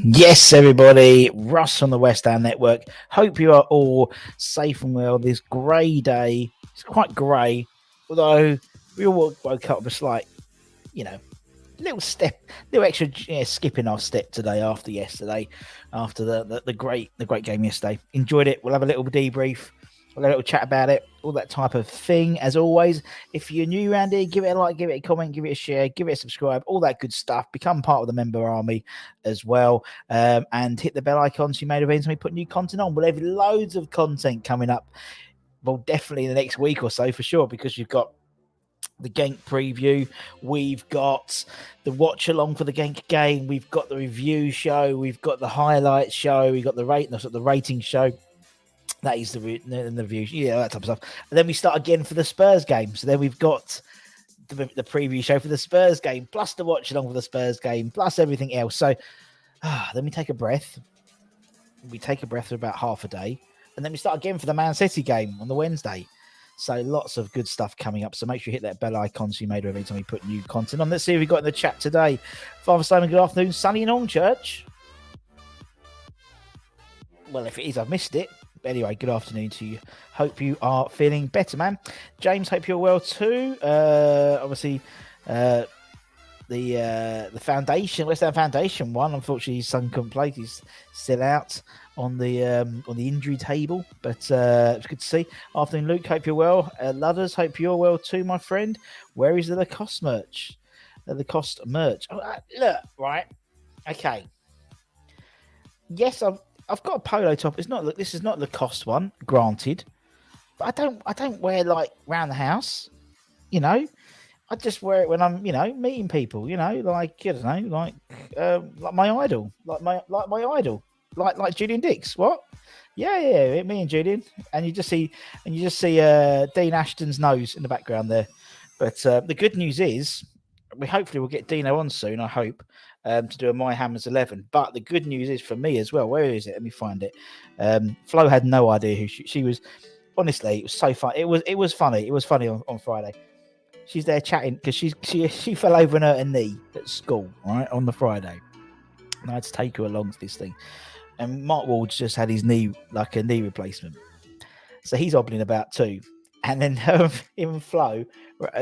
Yes, everybody, Russ from the West Ham Network. Hope you are all safe and well this grey day. It's quite grey, although we all woke up with like, little extra skipping our step today after yesterday, after the great game yesterday. Enjoyed it. We'll have a little debrief. We'll have a little chat about it, all that type of thing. As always, if you're new around here, give it a like, give it a comment, give it a share, give it a subscribe, all that good stuff. Become part of the member army as well, and hit the bell icon so you may have events when we put new content on. We'll have loads of content coming up. Well, definitely in the next week or so for sure, because you've got the Genk preview, we've got the watch along for the Genk game, we've got the review show, we've got the highlights show, we've got the rating show. That is the review, that type of stuff. And then we start again for the Spurs game. So then we've got the preview show for the Spurs game, plus the watch along for the Spurs game, plus everything else. So then we take a breath. We take a breath for about half a day, and then we start again for the Man City game on the Wednesday. So lots of good stuff coming up. So make sure you hit that bell icon so you made every time we put new content on. Let's see what we've got in the chat today. Father Simon, good afternoon. Sunny in Hornchurch. Well, if it is, I've missed it. But anyway, good afternoon to you. Hope you are feeling better, man. James, hope you're well too. Obviously, the foundation, West Ham Foundation one. Unfortunately, his son couldn't play. He's still out on the injury table. But it's good to see. Afternoon, Luke. Hope you're well. Ludders, hope you're well too, my friend. Where is the Lacoste merch? Lacoste merch. Oh, look, right. Okay. Yes, I've got a polo top. This is not Lacoste one, granted, but I don't wear like round the house. I just wear it when I'm meeting people. Like like my idol, like my idol, like Julian Dix. What? Yeah, me and Julian, and you just see Dean Ashton's nose in the background there. But the good news is, hopefully we'll get Dino on soon. I hope. To do a My Hammers 11. But the good news is for me as well. Where is it? Let me find it. Flo had no idea who she was. Honestly, it was so fun. It was funny. It was funny on Friday. She's there chatting because she fell over and hurt her knee at school, right, on the Friday. And I had to take her along to this thing. And Mark Ward's just had his knee, like a knee replacement. So he's hobbling about too. And then him and Flo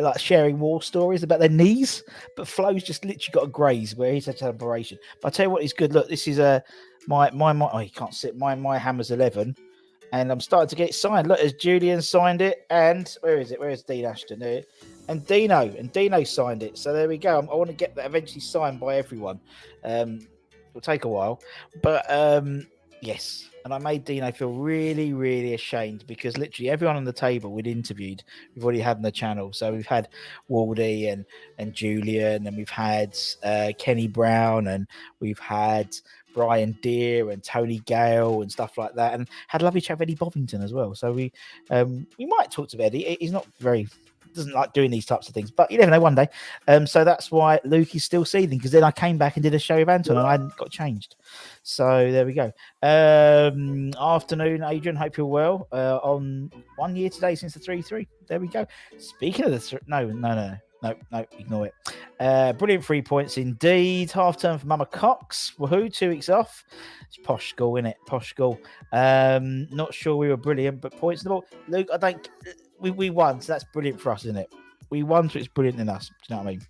like sharing war stories about their knees, but Flo's just literally got a graze where he's had to have an operation. But I tell you what, it's good. Look, this is my oh, you can't sit my Hammers 11, and I'm starting to get it signed. Look, as Julian signed it, and where is it? Where is Dean Ashton? There, and Dino signed it. So there we go. I want to get that eventually signed by everyone. It'll take a while, but yes. And I made Dino feel really, really ashamed because literally everyone on the table we'd interviewed, we've already had on the channel. So we've had Waldy and Julian, and we've had Kenny Brown, and we've had Brian Deere and Tony Gale and stuff like that, and had a lovely chat with Eddie Bovington as well. So we might talk to Eddie. He's not doesn't like doing these types of things, but you never know, one day. So that's why Luke is still seething, because then I came back and did a show with Anton and I hadn't got changed. So there we go. Afternoon, Adrian, hope you're well. On 1 year today since the 3-3. There we go. Speaking of the no, ignore it. Brilliant 3 points indeed. Half term for Mama Cox. Woohoo, 2 weeks off. It's posh school, isn't it? Posh school. Not sure we were brilliant, but points in the ball. Luke, I think we won, so that's brilliant for us, isn't it? We won, so it's brilliant in us. Do you know what I mean?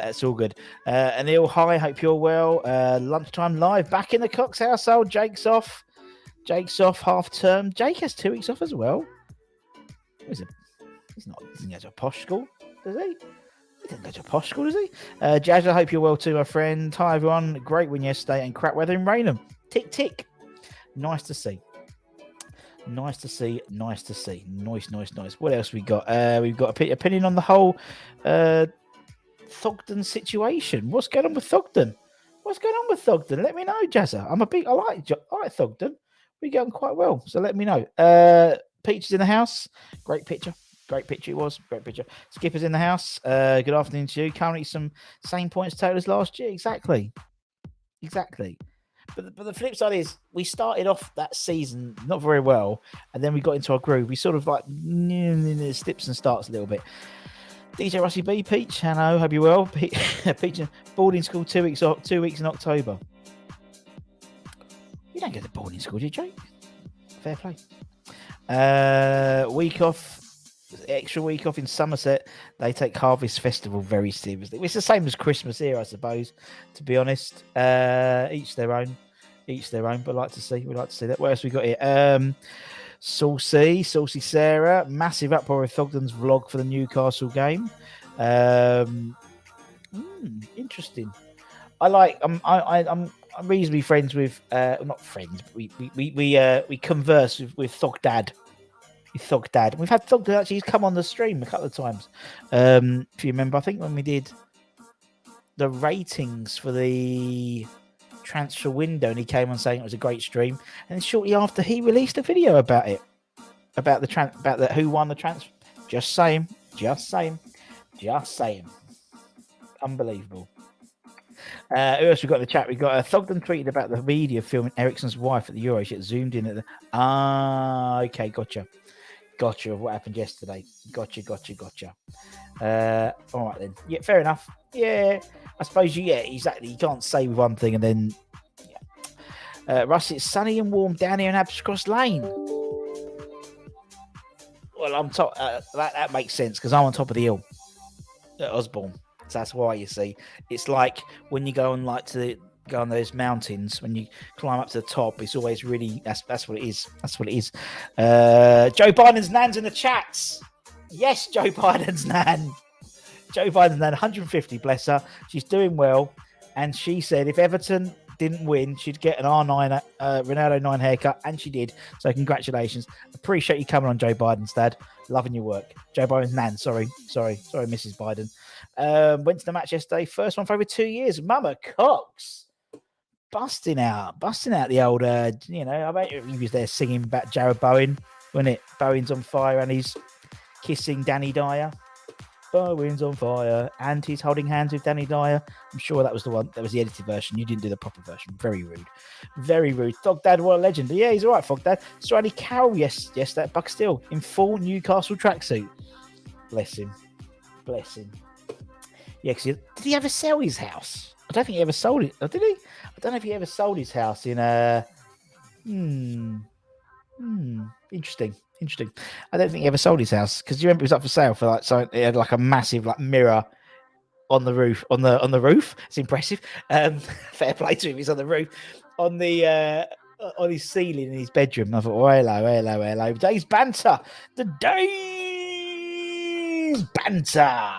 It's all good. Anil, hi, hope you're well. Lunchtime live, back in the Cox household. Jake's off, half term. Jake has 2 weeks off as well. He's not. He doesn't go to a posh school, does he? He doesn't go to a posh school, does he? Jazz, I hope you're well too, my friend. Hi, everyone. Great win yesterday and crap weather in Raynham. Tick, tick. Nice to see. Nice. What else we got? We've got opinion on the whole Thogden situation. What's going on with Thogden? Let me know, Jazza. I like Thogden. We get on quite well, so let me know. Peach is in the house. Great picture it was. Great picture. Skipper's in the house. Good afternoon to you. Currently some same points total as last year. Exactly. But the flip side is we started off that season not very well, and then we got into our groove. We sort of like slips and starts a little bit. DJ Rusty B, Peach, hello, hope you well. Peach, boarding school 2 weeks in October. You don't go to boarding school, do you, Jake? Fair play. Week off, extra week off in Somerset. They take Harvest Festival very seriously. It's the same as Christmas here, I suppose, to be honest. Each their own, but we like to see that. What else we got here? Saucy Sarah, massive uproar with Thogden's vlog for the Newcastle game. Interesting. I'm reasonably friends with not friends, but we converse with Thog Dad. Thog Dad. We've had Thog Dad actually come on the stream a couple of times. If you remember, I think when we did the ratings for the transfer window, and he came on saying it was a great stream, and then shortly after he released a video about it, about the who won the transfer. Just saying. Unbelievable. Who else we got in the chat? We got Thogden tweeted about the media filming Ericsson's wife at the Euro. She zoomed in at the. Okay, gotcha. Of what happened yesterday. Gotcha. All right then. Yeah, fair enough. Yeah, I suppose exactly. You can't say one thing and then. Yeah. Russ, it's sunny and warm down here in Abscross Lane. Well, I'm top. That makes sense because I'm on top of the hill at Osborne. So that's why, you see, it's like when you go on those mountains, when you climb up to the top, it's always really that's what it is. Joe Biden's nan's in the chats. Yes, Joe Biden's nan. 150, bless her. She's doing well, and she said if Everton didn't win, she'd get an R9 Ronaldo 9 haircut, and she did. So congratulations. Appreciate you coming on, Joe Biden's dad. Loving your work. Joe Biden's nan. Sorry, Mrs. Biden. Went to the match yesterday. First one for over 2 years. Mama Cox. Busting out the old, I bet he was there singing about Jared Bowen, wasn't it? Bowen's on fire and he's kissing Danny Dyer. Bowen's on fire and he's holding hands with Danny Dyer. I'm sure that was the one. That was the edited version. You didn't do the proper version. Very rude. Thog Dad, what a legend. Yeah, he's all right, Thog Dad. So Andy Carroll, yes, that Buck Still in full Newcastle tracksuit. Bless him. Yeah, did he ever sell his house? I don't think he ever sold it. Did he? I don't know if he ever sold his house in Interesting. I don't think he ever sold his house because you remember it was up for sale for so it had a massive mirror on the roof. On the roof, it's impressive. Fair play to him. He's on the roof, on the on his ceiling in his bedroom. I thought, oh, hello. Day's banter. The day's banter.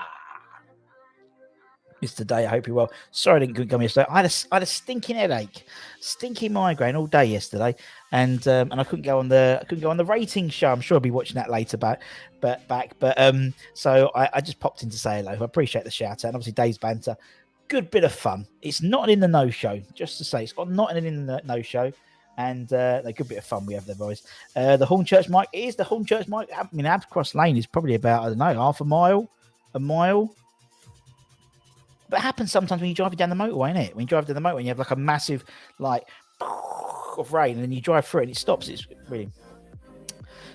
Mr. Day, I hope you're well. Sorry I couldn't come yesterday. I had a stinking headache, stinking migraine all day yesterday, and I couldn't go on the rating show. I'm sure I'll be watching that later back. So I just popped in to say hello. I appreciate the shout out, and obviously Day's banter, good bit of fun. It's not an in the know show, just to say it's not an in the know show, and a good bit of fun we have there, boys. The Hornchurch mic is the Hornchurch mic. I mean, Abcross Lane is probably about, I don't know, half a mile. But it happens sometimes when you drive down the motorway, innit? When you drive down the motorway, and you have a massive of rain, and then you drive through it and it stops. It's really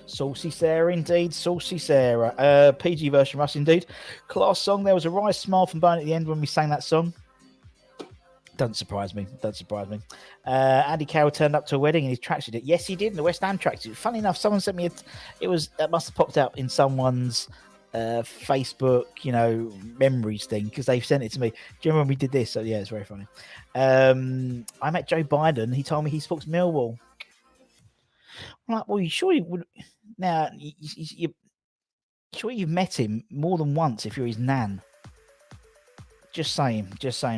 saucy Sarah, indeed. Saucy Sarah. PG version Russ, indeed. Class song. There was a wry smile from Bowen at the end when we sang that song. Doesn't surprise me. Andy Carroll turned up to a wedding in his tracksuit. Yes, he did, in the West Ham tracksuit. Funny enough, someone sent me that must have popped out in someone's Facebook, memories thing, because they've sent it to me. Do you remember when we did this? So yeah, it's very funny. I met Joe Biden. He told me he supports Millwall. I'm like, well, you surely would. Now, you sure you've met him more than once if you're his nan. Just saying.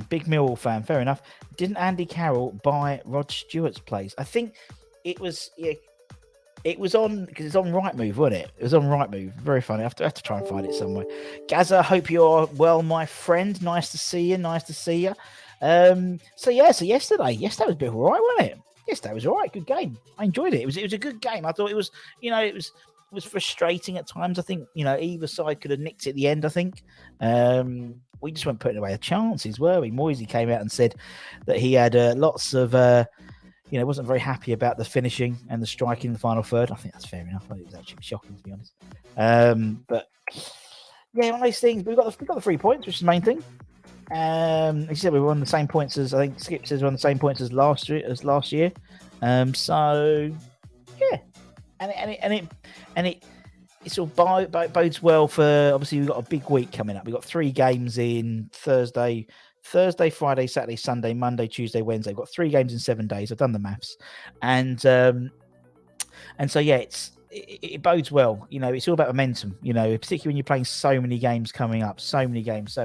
Big Millwall fan. Fair enough. Didn't Andy Carroll buy Rod Stewart's place? I think it was. Yeah, it was on, because it's on Rightmove, wasn't it? It was on Rightmove. Very funny. I have to try and find it somewhere. Gaza, hope you're well, my friend. Nice to see you. So yesterday was a bit all right, wasn't it? Yesterday was all right. Good game. I enjoyed it. It was a good game. I thought it was, it was frustrating at times. I think, either side could have nicked it at the end, I think. We just weren't putting away the chances, were we? Moisey came out and said that he had lots of... wasn't very happy about the finishing and the striking in the final third. I think that's fair enough. I think it was actually shocking, to be honest. But yeah, one of those things. We've got the 3 points, which is the main thing. He said we were on the same points as, I think Skip says we're on the same points as last year. So yeah, and it sort of bodes well for, obviously we've got a big week coming up. We've got 3 games in Thursday, Friday, Saturday, Sunday, Monday, Tuesday, Wednesday. We've got 3 games in 7 days. I've done the maths, and so yeah, it bodes well. You know, it's all about momentum. You know, particularly when you're playing so many games coming up, so many games.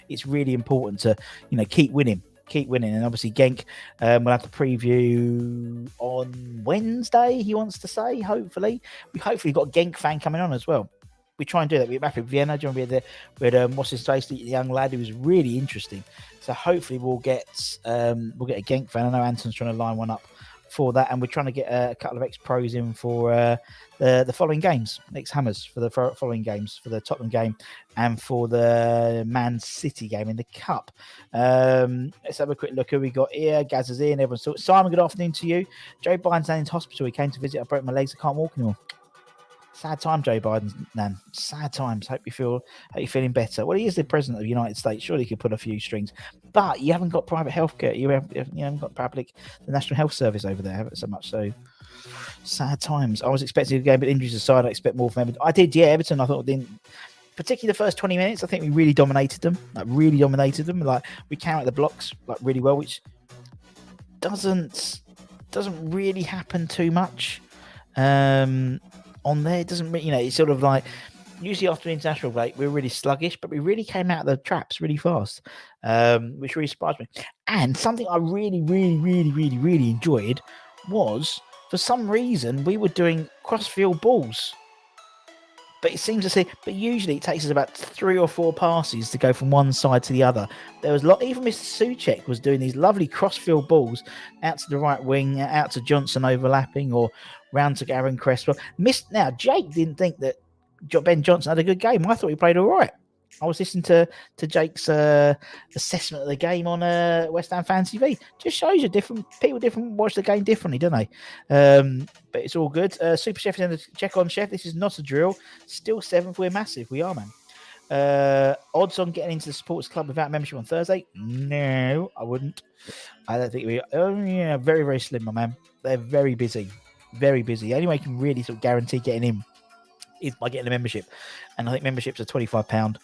It's really important to, you know, keep winning. And obviously Genk, we'll have the preview on Wednesday, he wants to say. Hopefully we got a Genk fan coming on as well. We try and do that. We had Rapid Vienna. Do you remember we had what's his face, the young lad who was really interesting. So hopefully we'll get a Genk fan. I know Anton's trying to line one up for that, and we're trying to get a couple of ex-pros in for the following games, ex-Hammers for the following games, for the Tottenham game and for the Man City game in the Cup. Let's have a quick look who we got here. Gaz is in, everyone's talking. Simon, good afternoon to you. Joe Biden's in hospital. He came to visit. I broke my legs. I can't walk anymore. Sad time, Joe Biden's nan. Sad times. Hope you're feeling better. Well, he is the president of the United States. Surely he could pull a few strings. But you haven't got private healthcare. You haven't got the National Health Service over there, haven't so much. So sad times. I was expecting a game, but injuries aside, I expect more from Everton. I did, yeah. Everton, I thought, didn't. Particularly the first 20 minutes, I think we really dominated them. Like we carried the blocks like really well, which doesn't really happen too much. On there, it doesn't, you know, it's sort of like usually after an international break we're really sluggish, but we really came out of the traps really fast, which really surprised me. And something I really enjoyed was, for some reason, we were doing cross-field balls. But it seems to say, but usually it takes us about 3 or 4 passes to go from one side to the other. There was even Mr. Souček was doing these lovely cross-field balls out to the right wing, out to Johnson overlapping, or round to Aaron Cresswell. Now, Jake didn't think that Ben Johnson had a good game. I thought he played all right. I was listening to Jake's assessment of the game on West Ham Fan TV. Just shows you people watch the game differently, don't they? But it's all good. Super Chef is in the check on Chef. This is not a drill. Still 7th. We're massive. We are, man. Odds on getting into the sports club without membership on Thursday? No, I wouldn't. I don't think we. Oh yeah, very, very slim, my man. They're very busy. Very busy. The only way you can really sort of guarantee getting in is by getting a membership, and I think memberships are £25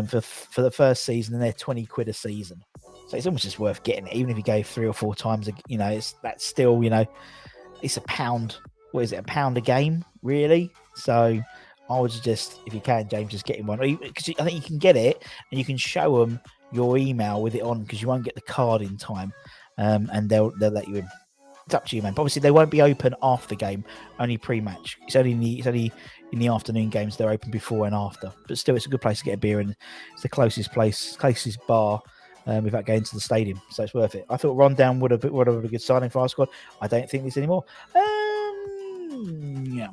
for the first season, and they're £20 a season. So it's almost just worth getting it, even if you go 3 or 4 times. You know, that's still, you know, it's £1. What is it? £1 a game, really? So I would suggest, if you can, James, just getting one, because I think you can get it and you can show them your email with it on, because you won't get the card in time, and they'll let you in. It's up to you, man. But obviously, they won't be open after game, only pre-match. It's only in the afternoon games. They're open before and after. But still, it's a good place to get a beer, and it's the closest bar without going to the stadium. So it's worth it. I thought Ron Down would have been a good signing for our squad. I don't think this anymore. Yeah.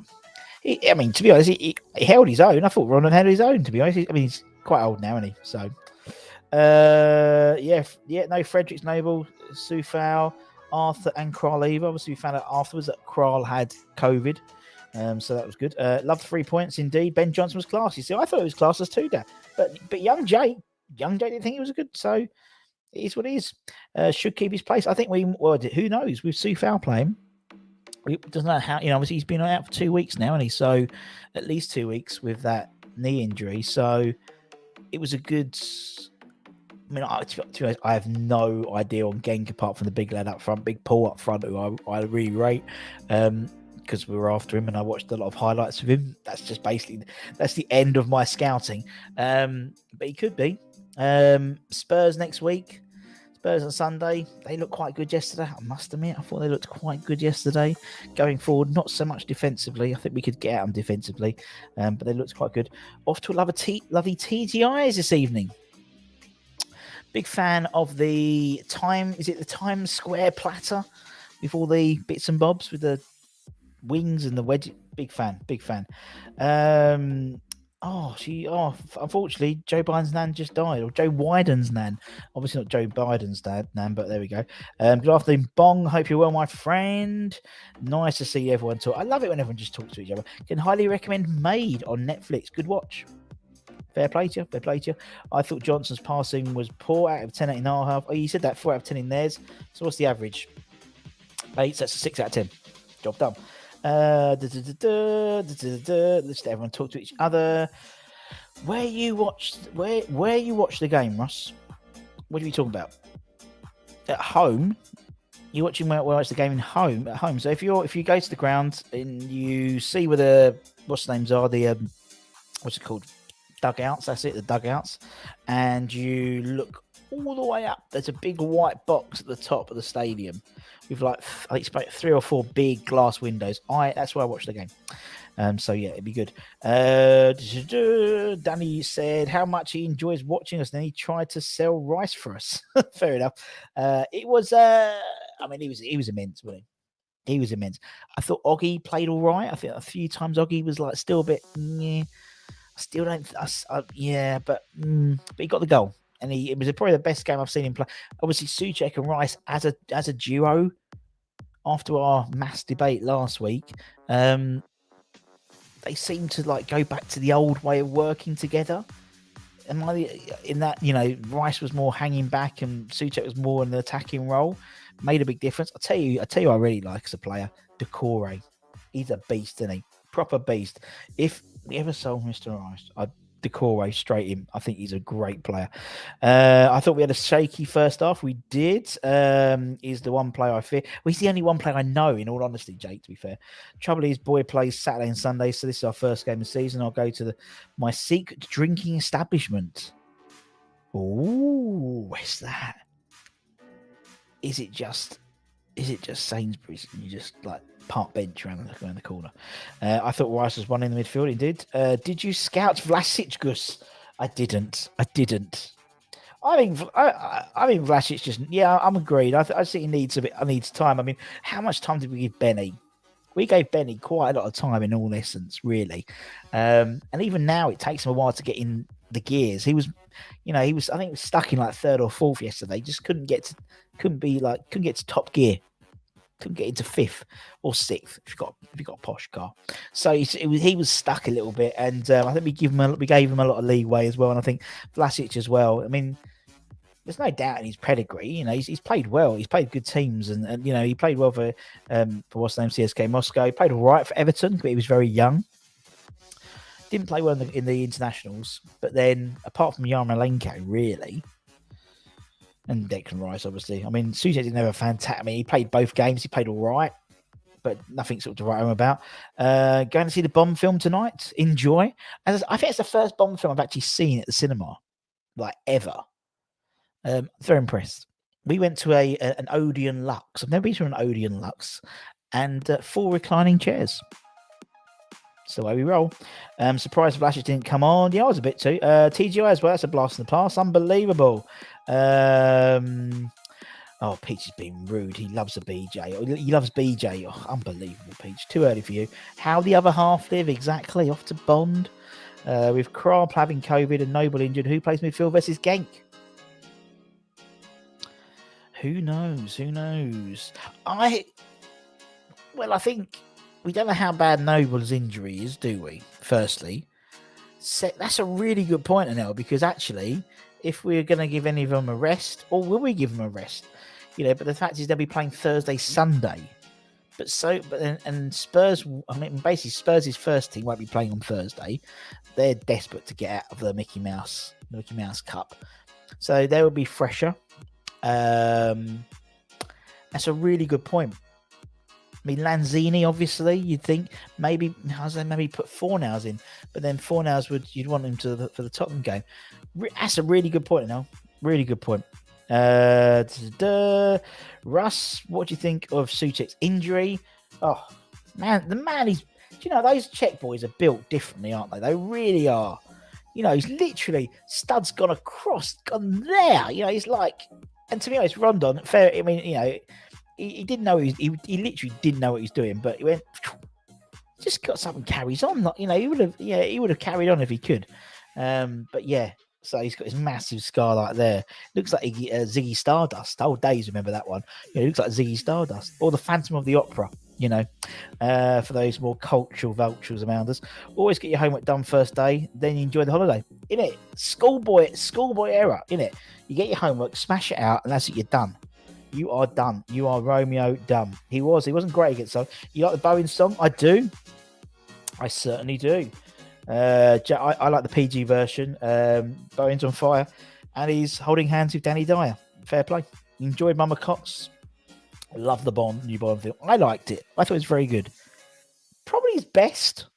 I mean, to be honest, he held his own. I thought Ron held his own, to be honest. I mean, he's quite old now, isn't he? So, no, Fredericks Noble, Sufal, Arthur and Kral Eva. Obviously, we found out afterwards that Kral had COVID, so that was good. Loved 3 points indeed. Ben Johnson was classy. See, I thought it was classless too, Dad. But young Jay didn't think it was a good. So it is what it is. Should keep his place. I think who knows? With Sufal playing, it doesn't know how. You know, obviously he's been out for 2 weeks now, and he's so at least 2 weeks with that knee injury. So it was a good. I mean, to be honest, I have no idea on Genk apart from the big lad up front, Big Paul up front, who I really rate, because we were after him and I watched a lot of highlights of him. That's the end of my scouting. But he could be. Spurs next week. Spurs on Sunday. They looked quite good yesterday. I must admit, I thought they looked quite good yesterday. Going forward, not so much defensively. I think we could get at them defensively, but they looked quite good. Off to a lovely TGIs this evening. Big fan of the Times Square platter with all the bits and bobs with the wings and the wedge. Big fan. Unfortunately, Joe Biden's nan just died, or Joe Wyden's nan. Obviously not Joe Biden's nan, but there we go. Good afternoon, Bong. Hope you're well, my friend. Nice to see everyone talk. I love it when everyone just talks to each other. Can highly recommend Made on Netflix. Good watch. Fair play to you. I thought Johnson's passing was poor, out of 10 8.5. Oh, you said that 4 out of 10 in theirs. So what's the average? 8, so that's a 6 out of 10. Job done. Let's let everyone talk to each other. Where you watched the game, Russ? What are we talking about? At home? You're watching where watch the game at home. So if you go to the ground and you see where the what's the names are, the what's it called? Dugouts, that's it, the dugouts, and you look all the way up, there's a big white box at the top of the stadium with like I think it's about 3 or 4 big glass windows. That's where I watch the game. So yeah, it'd be good. Danny said how much he enjoys watching us, and then he tried to sell rice for us. Fair enough. It was I mean, he was immense, wasn't he? He was immense. I thought Oggy played all right. I think a few times Oggy was like still a bit. I still don't. But he got the goal, and it was probably the best game I've seen him play. Obviously, Souček and Rice as a duo. After our mass debate last week, they seem to like go back to the old way of working together. Am I in that? Rice was more hanging back, and Souček was more in the attacking role. Made a big difference. I tell you, I really like as a player, Decore. He's a beast, isn't he? Proper beast. If we ever sold Mr. Rice, I'd Decore straight in. I think he's a great player. I thought we had a shaky first half. We did. He's the one player I fear. Well, he's the only one player I know, in all honesty, Jake, to be fair. Trouble is, boy plays Saturday and Sunday, so this is our first game of the season. I'll go to my secret drinking establishment. Ooh, where's that? Is it just Sainsbury's? And you just like park bench around the corner. I thought Rice was one in the midfield. He did. Did you scout Vlasic, Gus? I didn't. I think Vlasic just. Yeah, I'm agreed. I think he needs a bit. I needs time. I mean, how much time did we give Benny? We gave Benny quite a lot of time in all essence, really. And even now, it takes him a while to get in the gears. He was, I think he was stuck in like 3rd or 4th yesterday. Just couldn't get to top gear. Couldn't get into 5th or 6th if you got a posh car. So he was stuck a little bit, and I think we gave him a lot of leeway as well. And I think Vlasic as well. I mean, there's no doubt in his pedigree. He's played well. He's played good teams, and he played well for what's the name, CSK Moscow. He played all right for Everton, but he was very young. Didn't play well in the internationals, but then apart from Yarmolenko, really. And Declan Rice, obviously. I mean, Souček didn't have a fantastic. I mean, he played both games. He played all right, but nothing sort of to write home about. Going to see the Bond film tonight. Enjoy. And I think it's the first Bond film I've actually seen at the cinema, like ever. Very impressed. We went to an Odeon Lux. I've never been to an Odeon Lux, and 4 reclining chairs. That's the way we roll. Surprised Vlasic didn't come on. Yeah, I was a bit too. TGI as well. That's a blast in the past. Unbelievable. Peach is being rude. He loves a BJ. He loves BJ. Oh, unbelievable, Peach. Too early for you. How the other half live? Exactly. Off to Bond. With Krab having COVID and Noble injured. Who plays midfield versus Genk? Who knows? I think we don't know how bad Noble's injury is, do we? Firstly, that's a really good point, Anel, because actually, if we're going to give any of them a rest, or will we give them a rest? But the fact is they'll be playing Thursday, Sunday. But Spurs, I mean, basically Spurs' first team won't be playing on Thursday. They're desperate to get out of the Mickey Mouse Cup. So they will be fresher. That's a really good point. I mean, Lanzini, obviously, you'd think maybe put Fornals in, but then Fornals you'd want him for the Tottenham game. That's a really good point, now. Really good point. Russ, what do you think of Souček's injury? Oh man, those Czech boys are built differently, aren't they? They really are. He's literally stud's gone there. He's like, and to be honest, Rondon, fair. I mean, he didn't know he literally didn't know what he was doing, but he went, just got something, carries on. Like, he would have carried on if he could. But yeah, so he's got his massive scar like there. Looks like Ziggy Stardust. Old days, remember that one? It looks like Ziggy Stardust or the Phantom of the Opera. For those more cultural vultures around us. Always get your homework done first day, then you enjoy the holiday. Schoolboy era, innit? You get your homework, smash it out, and that's it, you're done. You are done. You are Romeo done. He wasn't great against some. You like the Bowen song? I do. I certainly do. I like the PG version. Bowen's on fire, and he's holding hands with Danny Dyer. Fair play. Enjoyed Mama Cox. Love the new Bond film. I liked it. I thought it was very good. Probably his best.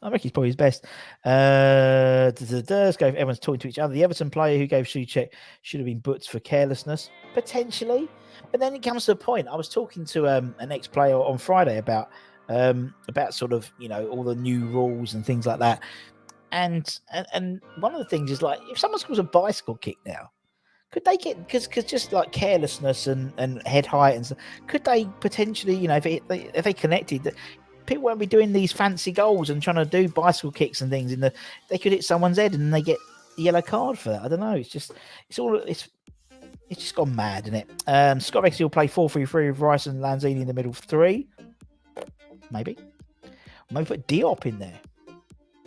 I reckon he's probably his best. Let's go. Everyone's talking to each other. The Everton player who gave Souček should have been booked for carelessness, potentially. But then it comes to a point. I was talking to an ex-player on Friday about sort of, all the new rules and things like that. And one of the things is, like, if someone scores a bicycle kick now, could they get, because just like carelessness and head height and stuff, could they potentially, if they connected, people won't be doing these fancy goals and trying to do bicycle kicks and things they could hit someone's head and they get a yellow card for that. I don't know. It's just gone mad, isn't it? Scott Rexy will play 4-3-3 with Rice and Lanzini in the middle three. Maybe put Diop in there.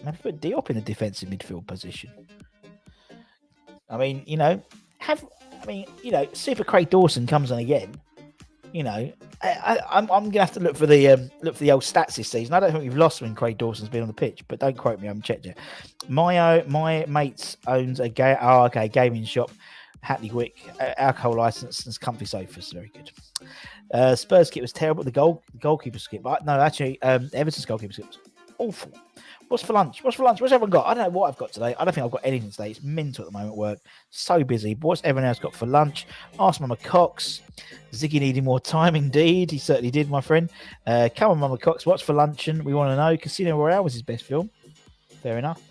Maybe put Diop in the defensive midfield position. I mean, Super Craig Dawson comes on again. I'm gonna have to look for the old stats this season. I don't think we've lost when Craig Dawson's been on the pitch, but don't quote me. I haven't checked yet. My mate owns a gaming shop, Hatley Wick, alcohol license, and comfy sofas. Very good. Spurs kit was terrible. The goalkeeper skip. Everton's goalkeeper skip was awful. What's for lunch? What's everyone got? I don't know what I've got today. I don't think I've got anything today. It's mental at the moment at work. So busy. But what's everyone else got for lunch? Ask Mama Cox. Ziggy needing more time, indeed. He certainly did, my friend. Come on, Mama Cox. What's for luncheon? We want to know. Casino Royale was his best film. Fair enough.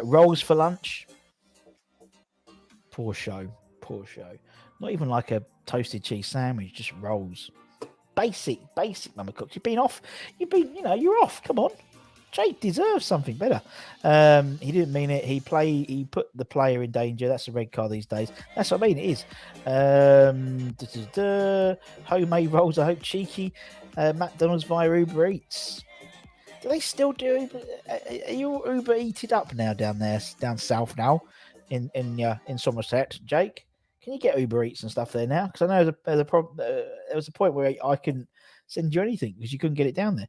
Rolls for lunch. Poor show. Not even like a toasted cheese sandwich, just rolls. Basic, Mama Cox. You're off. Come on. Jake deserves something better. He didn't mean it. He put the player in danger. That's a red card these days. That's what I mean. It is. Homemade rolls, I hope, cheeky. McDonald's via Uber Eats. Do they still do? Are you Uber Eated up now down there, down south now, in Somerset, Jake? Can you get Uber Eats and stuff there now? Because I know there was a point where I couldn't send you anything because you couldn't get it down there.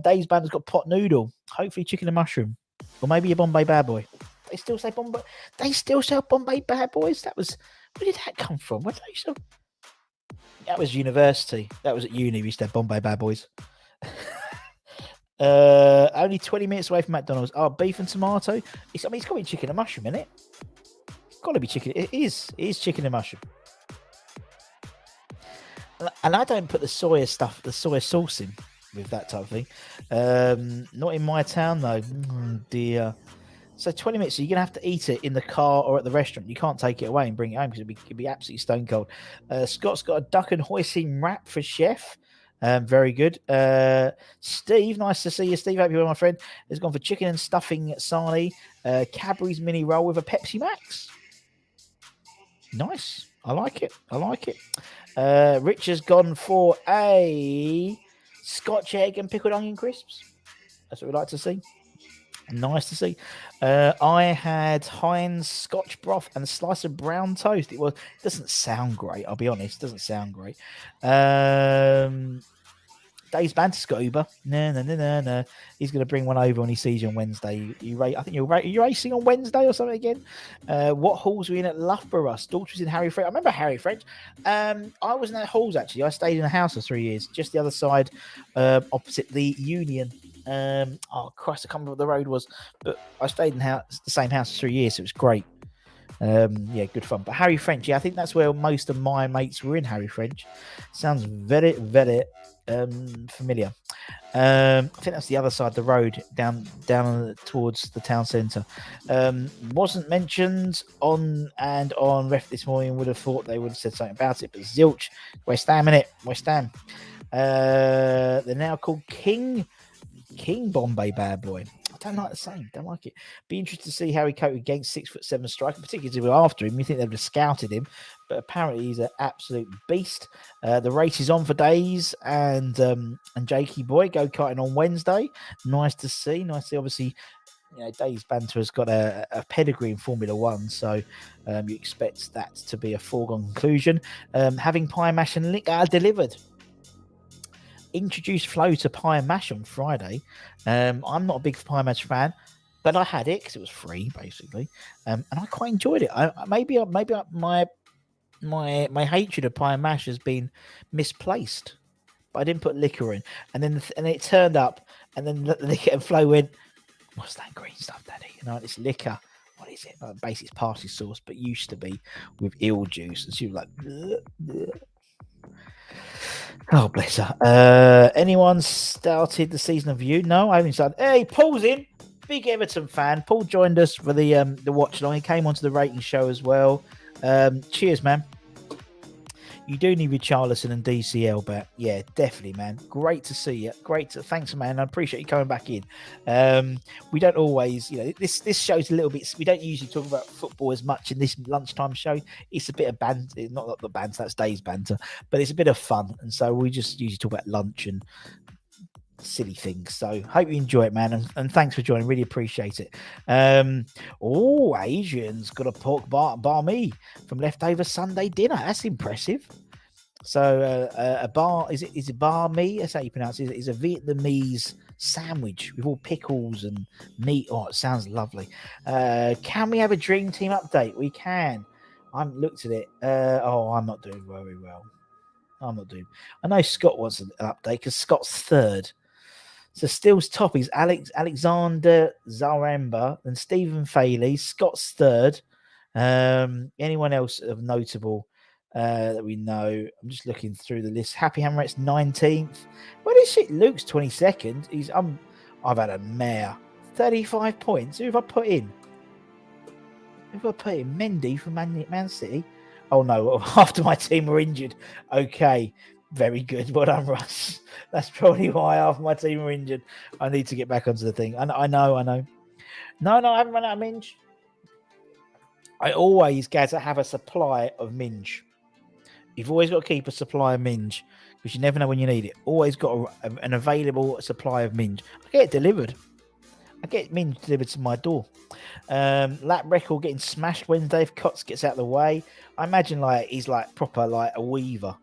Dave's band has got pot noodle, hopefully chicken and mushroom, or maybe a Bombay Bad Boy. They still say Bombay. They still sell Bombay Bad Boys. Where did that come from? Where did they sell? That was university. That was at uni. We used to have Bombay Bad Boys. Only 20 minutes away from McDonald's. Oh, beef and tomato. It's got to be chicken and mushroom, isn't it? It's got to be chicken. It is. It is chicken and mushroom. And I don't put the soy sauce in with that type of thing. Not in my town, though. Dear. So 20 minutes, so you're going to have to eat it in the car or at the restaurant. You can't take it away and bring it home because it'd be absolutely stone cold. Scott's got a duck and hoisin wrap for chef. Very good. Steve, nice to see you, Steve. Hope you're well, my friend. Has gone for chicken and stuffing sarnie. Cadbury's mini roll with a Pepsi Max. Nice. I like it. Rich has gone for a Scotch egg and pickled onion crisps. That's what we like to see. Nice to see. I had Heinz Scotch broth and a slice of brown toast. It doesn't sound great, I'll be honest. Doesn't sound great. Dave's banter's got Uber. No. He's going to bring one over when he sees you on Wednesday. I think you're racing on Wednesday or something again. What halls were you in at Loughborough? Staltz was in Harry French. I remember Harry French. I wasn't at halls, actually. I stayed in a house for 3 years, just the other side, opposite the Union. Christ, I can't remember what the road was, but I stayed in the same house for 3 years, so it was great. Good fun. But Harry French, I think that's where most of my mates were in. Harry French sounds very, very familiar. I think that's the other side of the road, down towards the town centre. Wasn't mentioned on ref this morning. Would have thought they would have said something about it, but zilch. West Ham, innit? West Ham. They're now called King Bombay Bad Boy. I don't like the same. Don't like it. Be interested to see how he coped against 6'7" striker, particularly after him. You think they'd have scouted him, but apparently he's an absolute beast. The race is on for days, and Jakey boy go karting on Wednesday. Nice to see. Obviously, Dave's Banter has got a pedigree in Formula One, so you expect that to be a foregone conclusion. Having pie mash and liquor delivered. Introduced Flo to pie and mash on Friday. I'm not a big pie mash fan, but I had it because it was free, basically, and I quite enjoyed it. Maybe my hatred of pie and mash has been misplaced. But I didn't put liquor in, and then it turned up, and then the liquor and Flo went, "What's that green stuff, Daddy?" It's liquor. What is it? Basically, it's parsley sauce, but used to be with eel juice. And she was like, bleh, bleh. "Oh, bless her." Anyone started the season of you? No, I haven't started. Hey, Paul's in. Big Everton fan. Paul joined us for the watch along. He came onto the rating show as well. Cheers, man. You do need Richarlison and DCL back. Yeah, definitely, man. Great to see you. Thanks, man. I appreciate you coming back in. We don't always, this show's a little bit, we don't usually talk about football as much in this lunchtime show. It's a bit of banter, not the banter, that's Dave's banter, but it's a bit of fun. And so we just usually talk about lunch and silly things. So hope you enjoy it, man, and thanks for joining. Really appreciate it. Adrian's got a pork bar me from leftover Sunday dinner. That's impressive. So a bar is it bar me? That's how you pronounce it. It's a Vietnamese sandwich with all pickles and meat. Oh, it sounds lovely. Can we have a dream team update? We can. I haven't looked at it. I'm not doing very well. I know Scott wants an update because Scott's third. So Steele's top is Alexander Zaremba and Stephen Faley. Scott's third. Anyone else of notable that we know? I'm just looking through the list. Happy Hammeret's 19th. What is shit? Luke's 22nd. I've had a mare. 35 points. Who have I put in? Mendy from Man City. Oh no! After my team were injured. Okay. Very good. Well done, Russ. That's probably why after my team were injured, I need to get back onto the thing. I know. No, I haven't run out of Minge. I always get to have a supply of Minge. You've always got to keep a supply of Minge because you never know when you need it. Always got an available supply of Minge. I get it delivered. I get Minge delivered to my door. Lap record getting smashed Wednesday if Cots gets out of the way. I imagine he's proper a weaver.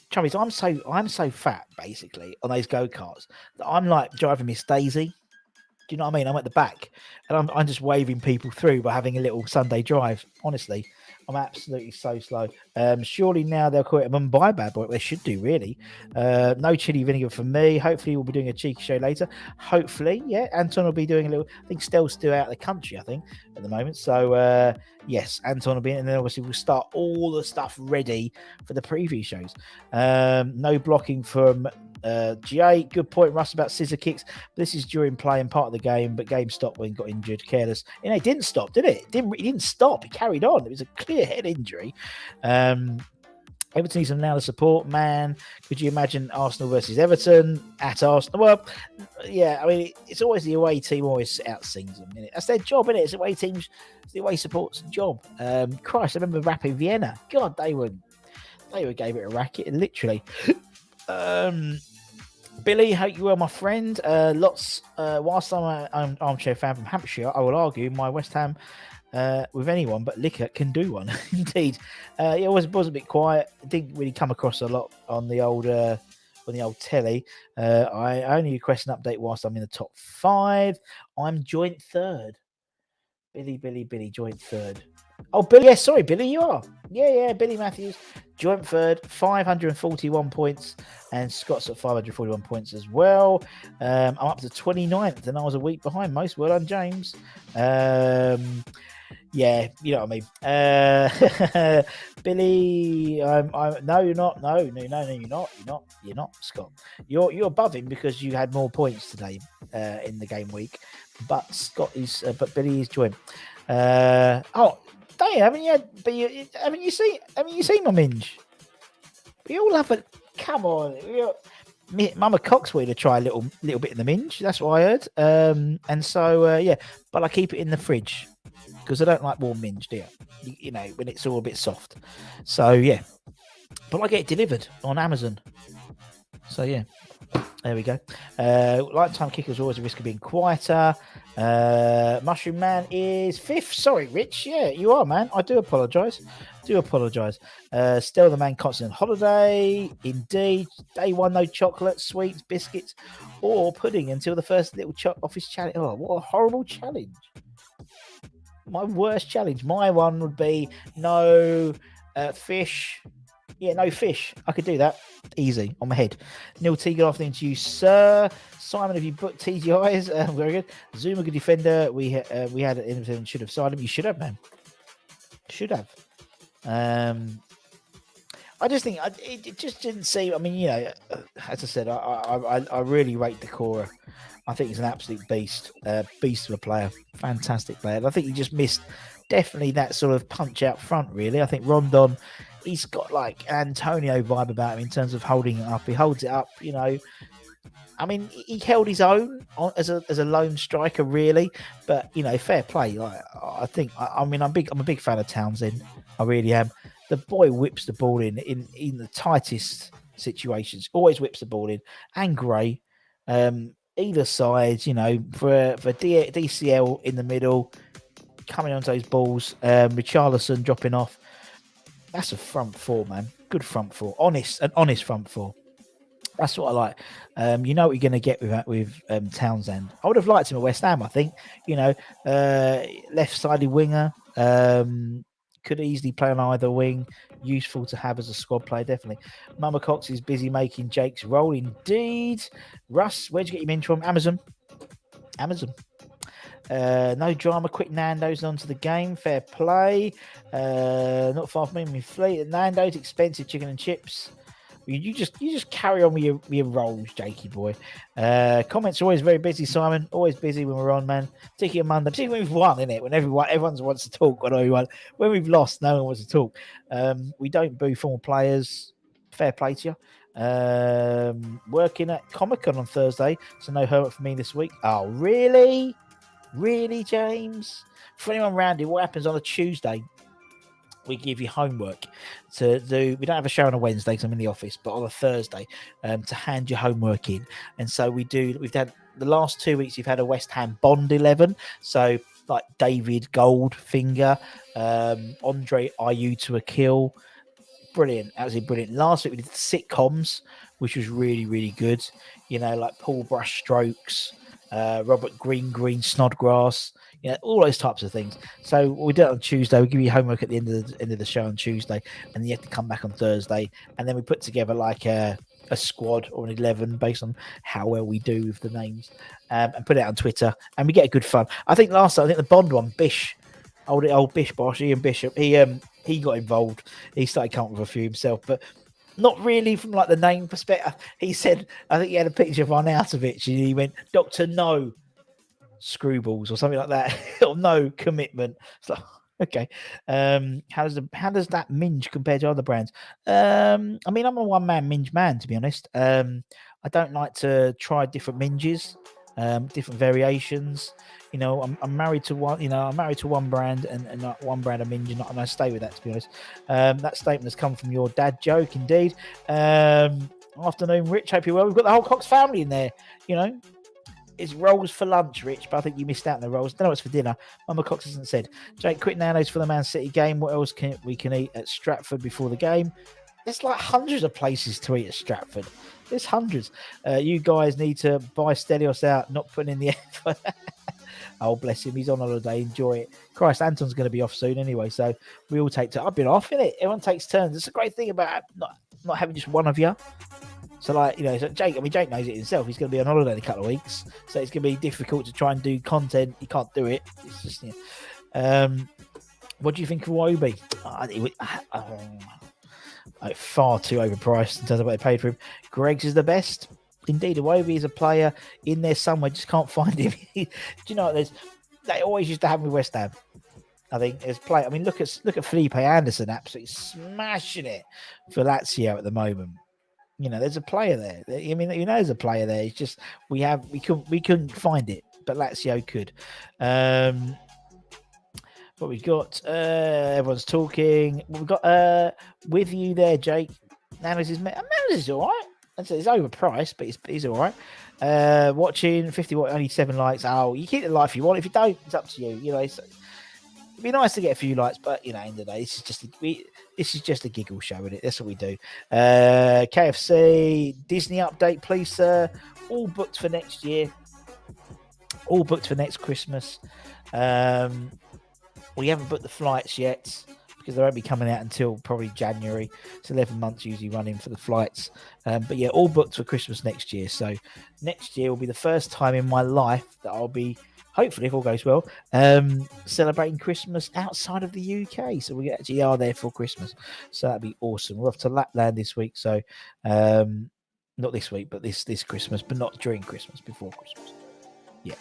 Chummies, I'm so fat basically on those go-karts that I'm driving Miss Daisy. Do you know what I mean? I'm at the back and I'm just waving people through by having a little Sunday drive. Honestly, I'm absolutely so slow. Surely now they'll call it a Mumbai bad boy. They should do, really. No chili vinegar for me. Hopefully we'll be doing a cheeky show later. Hopefully, yeah. Anton will be doing a little. I think Stell's still out of the country, I think, at the moment. So, yes, Anton will be in. And then obviously we'll start all the stuff ready for the preview shows. No blocking from G8, good point, Russ, about scissor kicks. This is during play and part of the game, but game stopped when he got injured. Careless. It didn't stop, did it? It didn't stop. He carried on. It was a clear head injury. Everton needs some now to support. Man, could you imagine Arsenal versus Everton at Arsenal? Well, yeah, I mean, it's always the away team always outsings them. Innit? That's their job, isn't it? It's the away teams, it's the away support's job. Christ, I remember Rapid Vienna. God, they gave it a racket, literally. Billy, hope you well, my friend. Whilst I'm an armchair fan from Hampshire, I will argue my West Ham with anyone but liquor can do one. Indeed. It was a bit quiet. It didn't really come across a lot on the old telly. I only request an update whilst I'm in the top 5. I'm joint third. Billy, joint third. Oh, Billy, yeah, sorry, Billy, you are. Yeah, Billy Matthews, joint third, 541 points, and Scott's at 541 points as well. I'm up to 29th, and I was a week behind most. Well done, James. Yeah, you know what I mean. Billy, no, you're not. No, you're not, Scott. You're above him because you had more points today in the game week. But but Billy is joint. Damn, haven't you seen my minge? We all have a come on. Mama Cox wanted to try a little bit in the minge. That's what I heard. And so yeah, but I keep it in the fridge because I don't like warm minge, do you? You know, when it's all a bit soft. So yeah, but I get it delivered on Amazon. So yeah, There we go. Lifetime kickers always a risk of being quieter. Mushroom Man is 5th. Sorry, Rich. Yeah, you are, man. I do apologise. Still the man constantly on holiday. Indeed. Day 1, no chocolate, sweets, biscuits, or pudding until the first little office challenge. Oh, what a horrible challenge. My worst challenge. My one would be no fish. Yeah, no fish. I could do that. Easy. On my head. Neil T, good afternoon to you, sir. Simon, have you booked TGIs? Very good. Zuma, good defender. We had an interview, should have signed him. You should have, man. Should have. I just think it just didn't seem. I mean, as I said, I really rate Decora. I think he's an absolute beast. Beast of a player. Fantastic player. And I think he just missed definitely that sort of punch out front, really. I think Rondon, he's got like Antonio vibe about him in terms of holding it up. He holds it up, I mean, he held his own as a lone striker, really. But fair play. Like, I think, I'm a big fan of Townsend. I really am. The boy whips the ball in the tightest situations. Always whips the ball in. And Gray, either side, for DCL in the middle, coming onto those balls. Richarlison dropping off. That's a front four, man. Good front four. An honest front four. That's what I like. You know what you're going to get with Townsend. I would have liked him at West Ham, I think. Left-sided winger. Could easily play on either wing. Useful to have as a squad player, definitely. Mama Cox is busy making Jake's role. Indeed. Russ, where'd you get your mint from? Amazon. No drama. Quick Nando's onto the game. Fair play. Not far from me. Fleet. Nando's expensive chicken and chips. You just carry on with your rolls, Jakey boy. Comments are always very busy, Simon. Always busy when we're on, man. Particularly on Monday. Particularly when we've won, innit? When everyone wants to talk. When we've lost, no one wants to talk. We don't boo former players. Fair play to you. Working at Comic-Con on Thursday, so no homework for me this week. Oh, really? Really, James? For anyone around here, what happens on a Tuesday? We give you homework to do. We don't have a show on a Wednesday because I'm in the office, but on a Thursday to hand your homework in. And so we do. We've had the last 2 weeks. You've had a West Ham Bond 11. So like David Goldfinger, Andre Ayew to a kill. Brilliant, absolutely brilliant. Last week we did sitcoms, which was really, really good. Like Paul Brushstrokes, Robert Green Snodgrass, all those types of things. So we do it on Tuesday. We give you homework at the end of the show on Tuesday, and then you have to come back on Thursday, and then we put together like a squad or an 11 based on how well we do with the names, and put it out on Twitter, and we get a good fun. I think the Bond one, Bish, old Bish Bosh, Ian Bishop, he got involved. He started coming up with a few himself, but not really from like the name perspective. He said, I think he had a picture of Arnautovic and he went, Dr. No Screwballs or something like that. Or no commitment. It's like, okay. How does that minge compare to other brands? I mean, I'm a one-man minge man, to be honest. I don't like to try different minges, different variations. I'm married to one. I'm married to one brand and not one brand of minge, and I stay with that. To be honest, that statement has come from your dad joke, indeed. Afternoon, Rich. Hope you're well. We've got the whole Cox family in there. It's rolls for lunch, Rich, but I think you missed out on the rolls. Don't know what's for dinner. Mama Cox hasn't said. Jake, quick Nando's for the Man City game. What else can we eat at Stratford before the game? There's like hundreds of places to eat at Stratford. There's hundreds. You guys need to buy Stelios out, not putting in the effort. Oh, bless him. He's on holiday. Enjoy it. Christ, Anton's going to be off soon anyway, so we all take turns. I've been off, innit? Everyone takes turns. It's a great thing about not having just one of you. So, so Jake knows it himself. He's going to be on holiday in a couple of weeks, so it's going to be difficult to try and do content. He can't do it. It's just, what do you think of Iwobi? Far too overpriced in terms of what they paid for him. Greggs is the best. Indeed, Iwobi is a player in there somewhere. Just can't find him. Do you know what? They always used to have him with West Ham. I think there's play. I mean, look at Felipe Anderson, absolutely smashing it for Lazio at the moment. There's a player there. I mean, there's a player there. It's just we couldn't find it, but Lazio could. What we got? Everyone's talking. What we got? With you there, Jake. Nando's is all right. it's overpriced, but it's all right. Watching 50 only 7 likes. Oh, you keep the like if you want. If you don't, it's up to you. You know, it'd be nice to get a few likes, but you know, end of the day, this is just a giggle show, isn't it? That's what we do. KFC Disney update, please, sir. All booked for next year. All booked for next Christmas. We haven't booked the flights yet because they won't be coming out until probably January. It's 11 months usually running for the flights. But yeah, all booked for Christmas next year. So next year will be the first time in my life that I'll be, hopefully, if all goes well, celebrating Christmas outside of the UK. So we actually are there for Christmas. So that'd be awesome. We're off to Lapland this week. So not this week, but this Christmas, but not during Christmas, before Christmas. Yeah.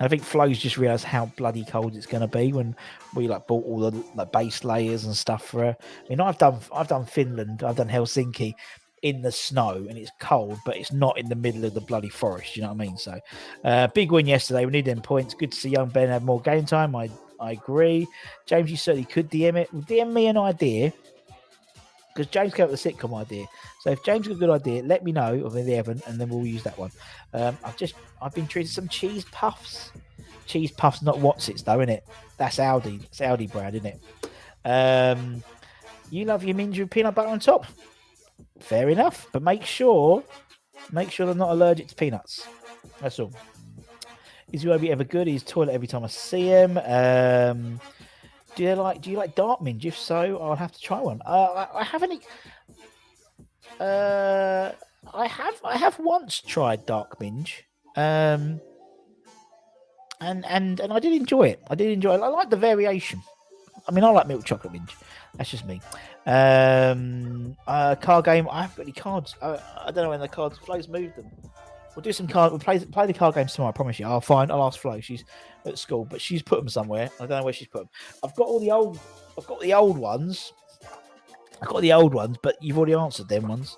I think Flo's just realised how bloody cold it's going to be when we bought all the base layers and stuff for her. I mean, I've done Finland, I've done Helsinki in the snow, and it's cold, but it's not in the middle of the bloody forest. You know what I mean? So, big win yesterday. We need them points. Good to see young Ben have more game time. I agree. James, you certainly could DM it. DM me an idea, because James came up with a sitcom idea. So if James got a good idea, let me know of the Everton, and then we'll use that one. I've been treated some cheese puffs. Cheese puffs, not Watsits though, innit? That's Aldi. It's Aldi brand, innit? You love your minge with peanut butter on top. Fair enough, but make sure they're not allergic to peanuts. That's all. Is Iwobi ever good? He's toilet every time I see him. Do you like dark minge? If so, I'll have to try one. I haven't. I have once tried dark minge, and I did enjoy it. I like the variation. I mean, I like milk chocolate minge. That's just me. Card game. I haven't got any cards. I don't know when the cards. Flo's moved them. We'll do some card. We'll play the card games tomorrow. I promise you. I'll ask Flo. She's at school, but she's put them somewhere. I don't know where she's put them. I've got the old ones. But you've already answered them ones.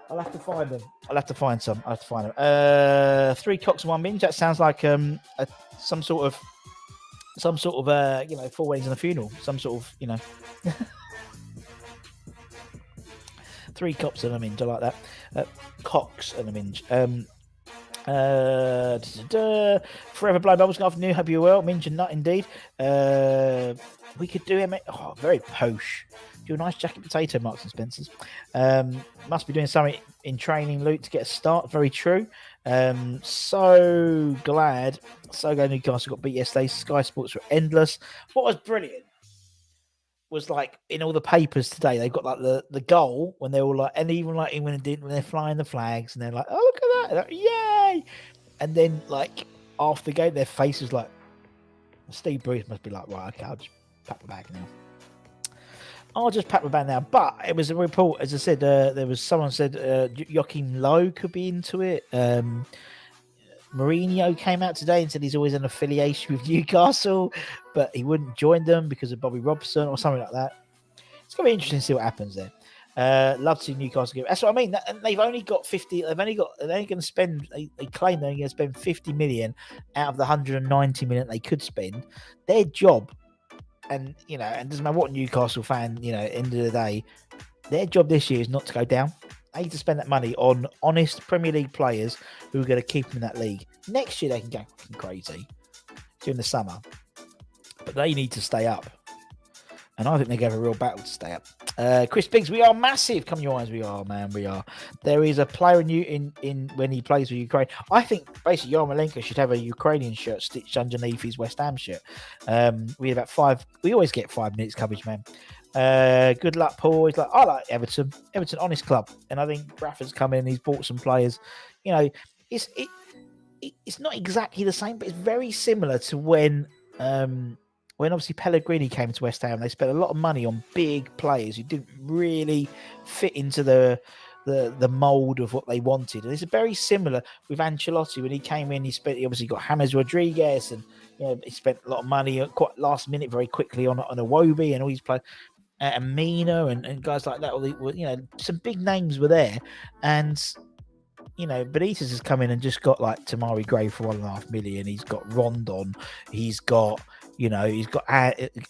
I'll have to find them. I'll have to find them. 3 cocks and 1 minge. That sounds like some sort of 4 weddings and a funeral. Some sort of 3 cops and a minge. I like that. Cocks and a minge. Forever Blow Bubbles. Good afternoon. Hope you're well. Minge and nut indeed. We could do it. Oh, very posh. Do a nice jacket potato, Marks and Spencer's. Must be doing something in training, Luke, to get a start. Very true. So glad Newcastle got beat yesterday. Sky Sports were endless. What was brilliant was in all the papers today, they've got the goal when they're all and even when they're flying the flags and they're like, oh, look at that, yay! And then after the game, their face is Steve Bruce must be right, okay, I'll just pack my bag now. But it was a report, as I said, there was someone said Joachim Low could be into it. Mourinho came out today and said he's always an affiliation with Newcastle, but he wouldn't join them because of Bobby Robson or something like that. It's going to be interesting to see what happens there. Love to see Newcastle give. That's what I mean. They've only got 50. They're only going to spend. They claim they're going to spend 50 million out of the 190 million they could spend. Their job, and it doesn't matter what Newcastle fan, at the end of the day, their job this year is not to go down. They need to spend that money on honest Premier League players who are going to keep them in that league. Next year they can go crazy during the summer, but they need to stay up. And I think they have a real battle to stay up. Chris Biggs, we are massive. Come your eyes, we are, man. We are. There is a player in when he plays for Ukraine. I think basically Yarmolenko should have a Ukrainian shirt stitched underneath his West Ham shirt. We have about 5. We always get 5 minutes coverage, man. Good luck, Paul. He's I like Everton. Everton, honest club. And I think Rafa's come in. He's bought some players. It's not exactly the same, but it's very similar to when obviously Pellegrini came to West Ham. They spent a lot of money on big players who didn't really fit into the mould of what they wanted. And it's very similar with Ancelotti. When he came in, he obviously got James Rodriguez, and he spent a lot of money quite last minute, very quickly on Iwobi and all these players, and Mina and guys like that. Some big names were there, and Benitez has come in and just got Tamari Gray for 1.5 million. He's got Rondon. He's got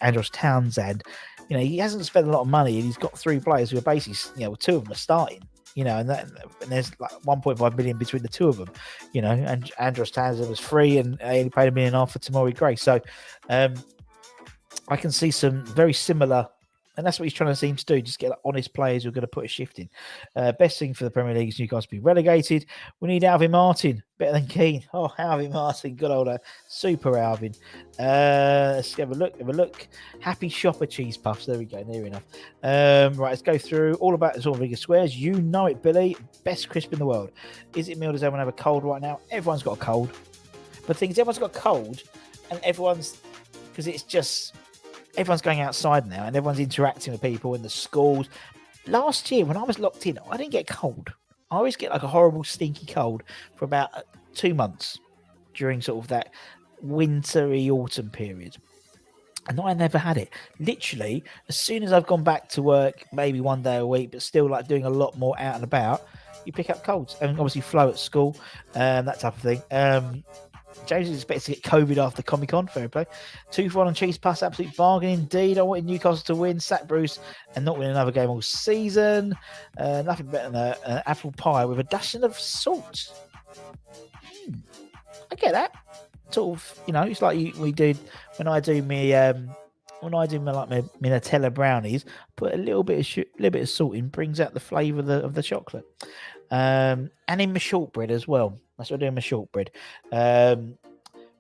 Andros Townsend. He hasn't spent a lot of money, and he's got 3 players who are basically, 2 of them are starting. And and there's like 1.5 million between the two of them, you know. And Andros Townsend was free, and he only paid $1 million for Tamori Gray. So I can see some very similar. And that's what he's trying to seem to do, just get like honest players who are going to put a shift in. Best thing for the Premier League is Newcastle to be relegated. We need Alvin Martin, better than Keane. Oh, Alvin Martin, good old super Alvin. Let's have a look. Happy Shopper Cheese Puffs. There we go, near enough. Right, let's go through all about the Zorviga Squares. You know it, Billy. Best crisp in the world. Is it meal? Does everyone have a cold right now? Everyone's got a cold. But the thing is, everyone's got a cold, and everyone's, because it's just... Everyone's going outside now and everyone's interacting with people in the schools. Last year, when I was locked in, I didn't get cold. I always get like a horrible, stinky cold for about 2 months during sort of that wintry autumn period. And I never had it. Literally, as soon as I've gone back to work, maybe one day a week, but still like doing a lot more out and about, you pick up colds. And obviously Flo at school, that type of thing. James is expected to get COVID after Comic Con. Fair play. 2-for-1 on cheese puffs, absolute bargain indeed. I wanted Newcastle to win, sack Bruce, and not win another game all season. Nothing better than an apple pie with a dashing of salt. I get that. Sort of, you know, it's like we did when I do my Nutella brownies. Put a little bit of salt in, brings out the flavour of the chocolate. And in my shortbread as well. That's what I do in my shortbread.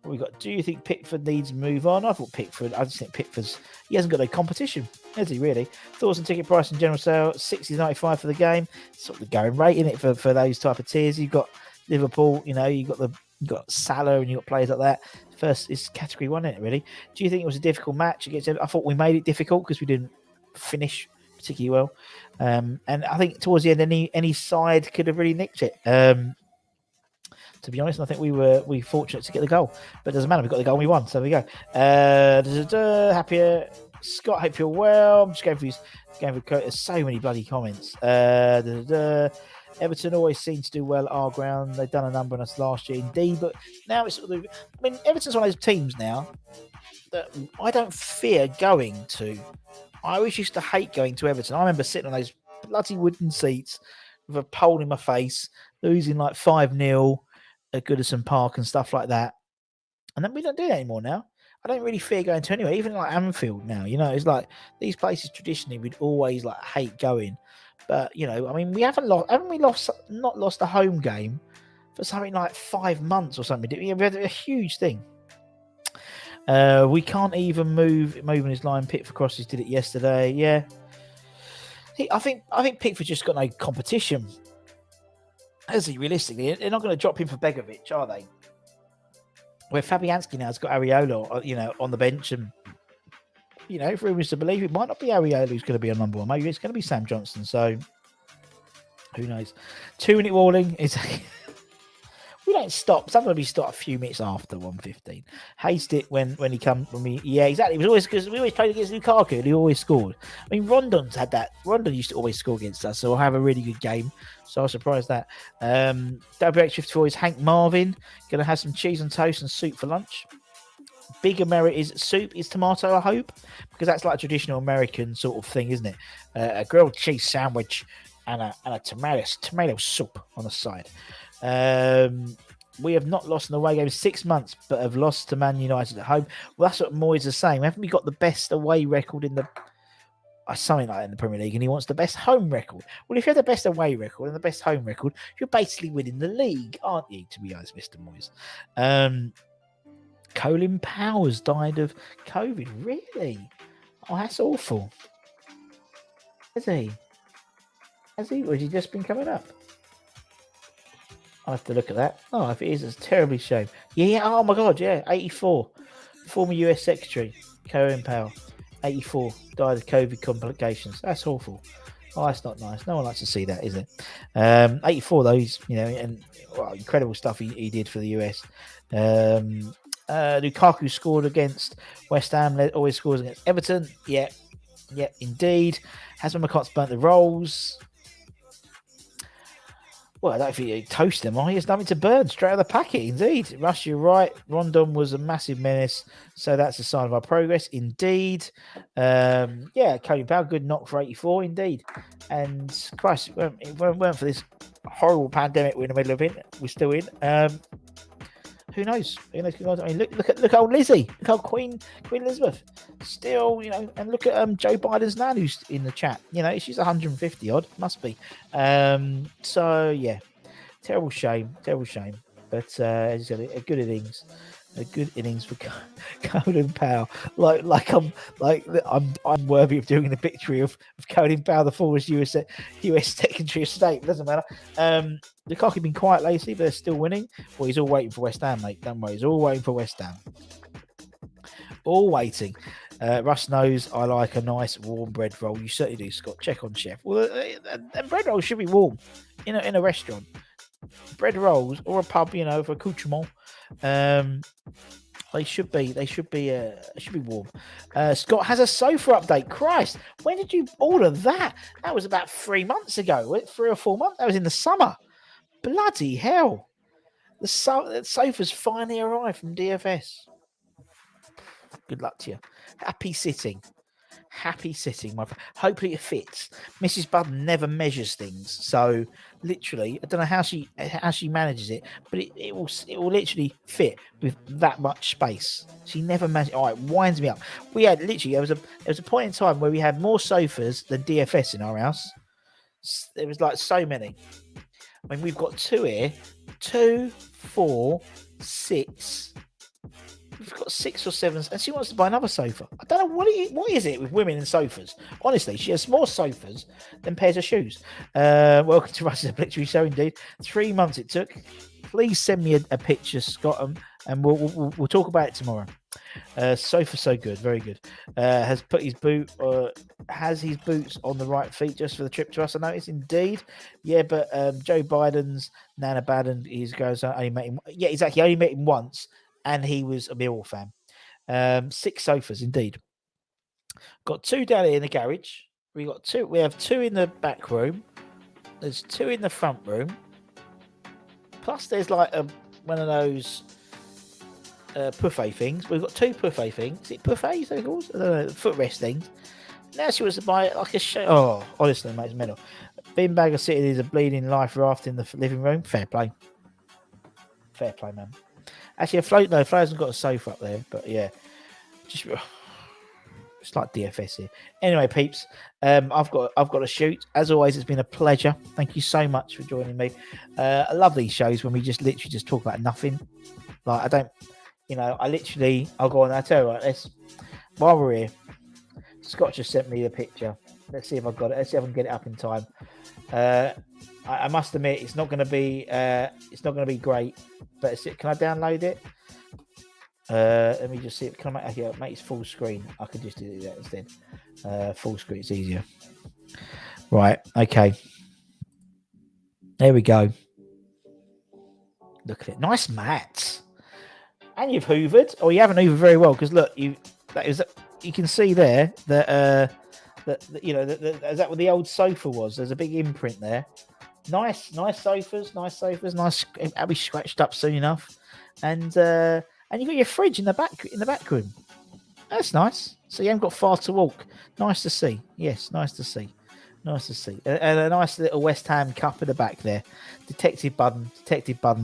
We got. Do you think Pickford needs to move on? I just think he hasn't got no competition, has he really? Thoughts on ticket price and general sale? £60.95 for the game. Sort of the going rate in it for those type of tiers. You've got Liverpool, you know, you got Salah, and you got players like that. First is category 1, isn't it? Really? Do you think it was a difficult match against? I thought we made it difficult because we didn't finish particularly well, and I think towards the end, any side could have really nicked it. To be honest, I think we were fortunate to get the goal, but it doesn't matter. We got the goal, and we won, so there we go. Happier Scott, hope you're well. I'm just going through there's so many bloody comments. Everton always seem to do well at our ground. They've done a number on us last year, indeed, but now it's sort of. I mean, Everton's one of those teams now that I don't fear going to. I always used to hate going to Everton. I remember sitting on those bloody wooden seats with a pole in my face, losing like 5-0 at Goodison Park and stuff like that. And then we don't do that anymore now. I don't really fear going to anywhere, even like Anfield now. You know, it's like these places traditionally we'd always like hate going. But, you know, I mean, we haven't not lost a home game for something like 5 months or something. We had a huge thing. We can't even moving his line. Pickford crosses did it yesterday. Yeah, I think Pickford just got no competition. Has he realistically? They're not going to drop him for Begovic, are they? Where Fabianski now has got Areola, you know, on the bench, and you know, if rumours to believe, it might not be Areola who's going to be on number 1. Maybe it's going to be Sam Johnson. So who knows? 2-minute warning is. We don't stop. Sometimes we stop a few minutes after 1:15. Haste it when he comes. Yeah, exactly. It was always because we always played against Lukaku and he always scored. I mean, Rondon's had that. Rondon used to always score against us, so we'll have a really good game. So I was surprised that. WX54 is Hank Marvin. Going to have some cheese and toast and soup for lunch. Big American soup is tomato, I hope, because that's like a traditional American sort of thing, isn't it? A grilled cheese sandwich and a tomato soup on the side. We have not lost an away game in 6 months, but have lost to Man United at home. Well, that's what Moyes is saying. Haven't we got the best away record in the something like that in the Premier League? And he wants the best home record. Well, if you have the best away record and the best home record, you're basically winning the league, aren't you? To be honest, Mr. Moyes. Colin Powers died of COVID. Really? Oh, that's awful. Has he? Or has he just been coming up? I'll have to look at that. Oh, if it is, it's a terribly shame. Yeah. Oh my God. Yeah. 84. Former US Secretary Colin Powell. 84. Died of COVID complications. That's awful. Oh, that's not nice. No one likes to see that, is it? 84 though. He's, you know, and well, incredible stuff he did for the US. Lukaku scored against West Ham. Always scores against Everton. Yeah, indeed. Hasman McCott's burnt the rolls. Well, I don't think you toast them, are you? There's nothing to burn. Straight out of the packet, indeed. Russ, you're right. Rondon was a massive menace, so that's a sign of our progress, indeed. Cody Powell, good knock for 84, indeed. And Christ, it weren't for this horrible pandemic we're in the middle of it. We're still in. Who knows? I mean, look at old Lizzie. Look at Queen Elizabeth. Still, and look at Joe Biden's nan who's in the chat. She's 150 odd, must be. So yeah, terrible shame. But as you said, a good innings for Colin Powell. I'm worthy of doing the victory of Colin Powell, the former US Secretary of State. It doesn't matter. Lukaku been quiet lately, but they're still winning. Well, he's all waiting for West Ham, mate. Don't worry, he's all waiting for West Ham. All waiting. Russ knows I like a nice warm bread roll. You certainly do, Scott. Check on Chef. Well, bread rolls should be warm in a restaurant. Bread rolls or a pub, for accoutrement. They should be warm. Scott has a sofa update. Christ, when did you order that? That was about 3 months ago. 3 or 4 months. That was in the summer. Bloody hell! The sofa's finally arrived from DFS. Good luck to you. Happy sitting, my friend. Hopefully it fits. Mrs. Budden never measures things, so literally, I don't know how she manages it, but it will literally fit with that much space. She never manages. Oh, it winds me up. We had literally there was a point in time where we had more sofas than DFS in our house. There was like so many. I mean, we've got 2 here. 2, 4, 6. We've got 6 or 7, and she wants to buy another sofa. I don't know what is it with women and sofas. Honestly, she has more sofas than pairs of shoes. Welcome to Russ's Obituary Show, indeed. 3 months it took. Please send me a picture, Scott, and we'll talk about it tomorrow. Sofa so good, very good. Has his boots on the right feet just for the trip to us. I noticed, indeed. Yeah, but Joe Biden's Nana Baden, only met him. Yeah, exactly. Only met him once, and he was a Millwall fan. 6 sofas, indeed. Got 2 down here in the garage. We have 2 in the back room. There's 2 in the front room. Plus, there's like one of those buffet things. We've got 2 buffet things. Is it buffets, they call? I don't know, footrest things. Now she wants to buy like a show. Oh, honestly, mate, it's mental. Beanbagger sitting is a bleeding life raft in the living room. Fair play, man. Actually, Flo hasn't got a sofa up there, but yeah, it's like DFS here. Anyway, peeps, I've got to shoot. As always, it's been a pleasure. Thank you so much for joining me. I love these shows when we literally just talk about nothing. Like, I don't, I'll go on. I tell you what, while we're here, Scott just sent me the picture. Let's see if I've got it. Let's see if I can get it up in time. I must admit, it's not going to be great. But can I download it? Let me just see. Can I make it full screen? I could just do that instead. Full screen, it's easier. Right. Okay. There we go. Look at it. Nice mats. And you've hoovered. Oh, you haven't hoovered very well because look, you can see there that is that what the old sofa was? There's a big imprint there. Nice sofas. I'll be scratched up soon enough. And you got your fridge in the back room. That's nice. So you haven't got far to walk. Nice to see. Yes, nice to see. And a nice little West Ham cup in the back there. Detective Budden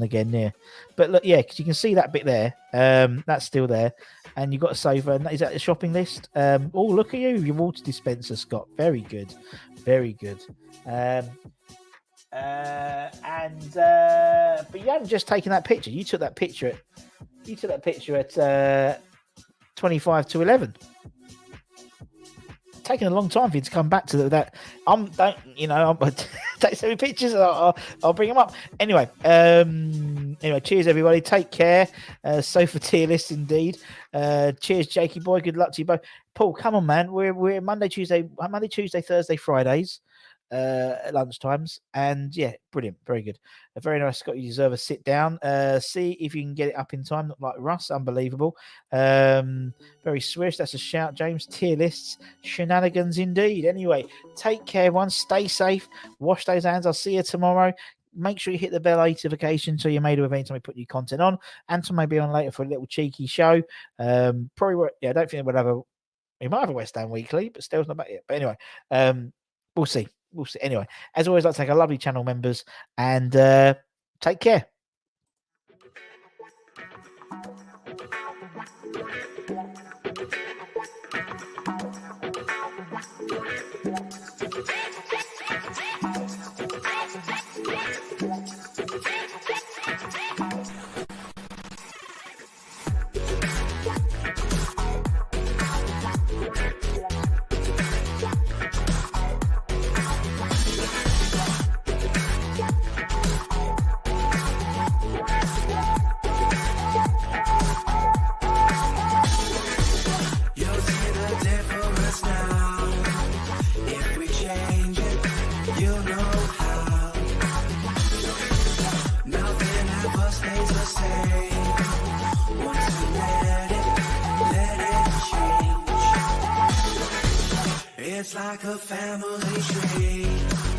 again there. But look, yeah, because you can see that bit there. That's still there. And you've got a sofa. Is that the shopping list? Oh, look at you. Your water dispenser, Scott. Very good. But you haven't just taken that picture. You took that picture at 25 to 11. Taking a long time for you to come back to that. Take so many pictures. I'll bring them up. Anyway, cheers everybody. Take care. Sofa tier list indeed. Cheers, Jakey boy. Good luck to you both. Paul, come on, man. We're Monday, Tuesday, Thursday, Fridays. At lunchtimes, and yeah, brilliant, very good, very nice. Scott, you deserve a sit down. See if you can get it up in time, not like Russ. Unbelievable. Very swish. That's a shout, James. Tier lists, shenanigans indeed. Anyway, take care, everyone. Stay safe. Wash those hands. I'll see you tomorrow. make sure you hit the bell notification so you're made aware anytime we put new content on. Anton may be on later for a little cheeky show. Probably, I don't think we'll have we might have a West Ham weekly, but still not back yet. But anyway, we'll see. We'll see. Anyway, as always, I'd like to thank our lovely channel members and take care. It's like a family tree.